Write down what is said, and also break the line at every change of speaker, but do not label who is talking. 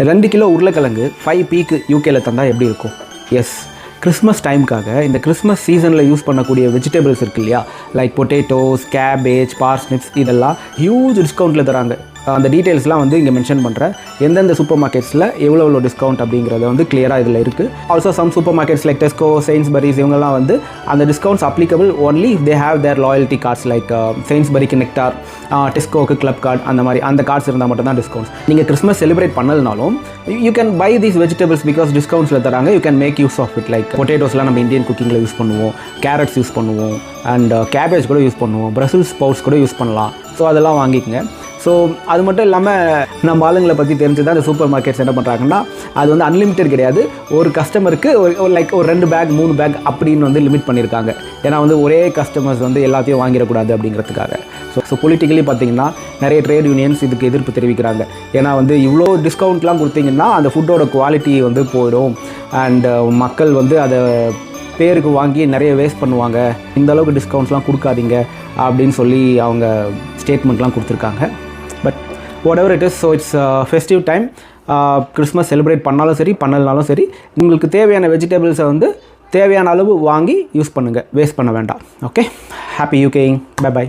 2 kilo உருளைக்கிழங்கு 5 பீக்கு யூகேல தந்தால் எப்படி இருக்கும்? எஸ், கிறிஸ்மஸ் டைமுக்காக இந்த கிறிஸ்மஸ் சீசனில் யூஸ் பண்ணக்கூடிய வெஜிடபிள்ஸ் இருக்கு இல்லையா, லைக் பொட்டேட்டோஸ், கேபேஜ், பார்ஸ்னிப்ஸ், இதெல்லாம் ஹியூஜ் டிஸ்கவுண்ட்டில் தராங்க. அந்த டீட்டெயில்ஸ்லாம் வந்து இங்கே மென்ஷன் பண்ணுறேன். எந்தெந்த சூப்பர் மார்க்கெட்ஸில் எவ்வளோ டிஸ்கவுண்ட் அப்படிங்கிறது வந்து கிளியராக இதில் இருக்குது. Also some supermarkets like Tesco, Sainsbury's, இவங்கெல்லாம் வந்து அந்த discounts applicable only if they have their loyalty cards like செயின்ஸ்பரிக்கு நெக்டார், டெஸ்கோவுக்கு கிளப் கார்டு, அந்த மாதிரி அந்த கார்ட்ஸ் இருந்தால் மட்டும் தான் டிஸ்கவுண்ட்ஸ். நீங்கள் கிறிஸ்மஸ் செலிப்ரேட் பண்ணதுனாலும் you can buy these vegetables because டிஸ்கவுண்ட்ஸில் தராங்க. You can make use of it. Like பொட்டேட்டோஸ்லாம் நம்ம இந்தியன் குக்கிங்கில் யூஸ் பண்ணுவோம், கேரட்ஸ் யூஸ் பண்ணுவோம், அண்ட் கேபேஜ் கூட யூஸ் பண்ணுவோம், பிரசில்ஸ் ஸ்ப்ரவுட்ஸ் கூட யூஸ் பண்ணலாம். ஸோ அதெல்லாம் வாங்கிக்கங்க. ஸோ அது மட்டும் இல்லாமல் நம்ம ஆளுங்களை பற்றி தெரிஞ்சு தான் இந்த சூப்பர் மார்க்கெட்ஸ் என்ன பண்ணுறாங்கன்னா, அது வந்து அன்லிமிட்டட் கிடையாது. ஒரு கஸ்டமருக்கு லைக் ஒரு 2 பேக் 3 பேக் அப்படின்னு வந்து லிமிட் பண்ணியிருக்காங்க. ஏன்னா வந்து ஒரே கஸ்டமர்ஸ் வந்து எல்லாத்தையும் வாங்கிடக்கூடாது அப்படிங்கிறதுக்காக. ஸோ பொலிட்டிக்கலி பார்த்திங்கன்னா நிறைய ட்ரேட் யூனியன்ஸ் இதுக்கு எதிர்ப்பு தெரிவிக்கிறாங்க. ஏன்னா வந்து இவ்வளோ டிஸ்கவுண்ட்லாம் கொடுத்தீங்கன்னா அந்த ஃபுட்டோட குவாலிட்டி வந்து போயிடும், அண்டு மக்கள் வந்து அதை பேருக்கு வாங்கி நிறைய வேஸ்ட் பண்ணுவாங்க. இந்த அளவுக்கு டிஸ்கவுண்ட்ஸ்லாம் கொடுக்காதீங்க அப்படின்னு சொல்லி அவங்க ஸ்டேட்மெண்ட்லாம் கொடுத்துருக்காங்க. But whatever it is, so it's festive time. Christmas celebrate பண்ணாலும் சரி பண்ணலனாலும் சரி, உங்களுக்கு தேவையான வெஜிடபிள்ஸை வந்து தேவையான அளவு வாங்கி யூஸ் பண்ணுங்கள், வேஸ்ட் பண்ண வேண்டாம். ஓகே, ஹாப்பி யூகேயிங், பை பை.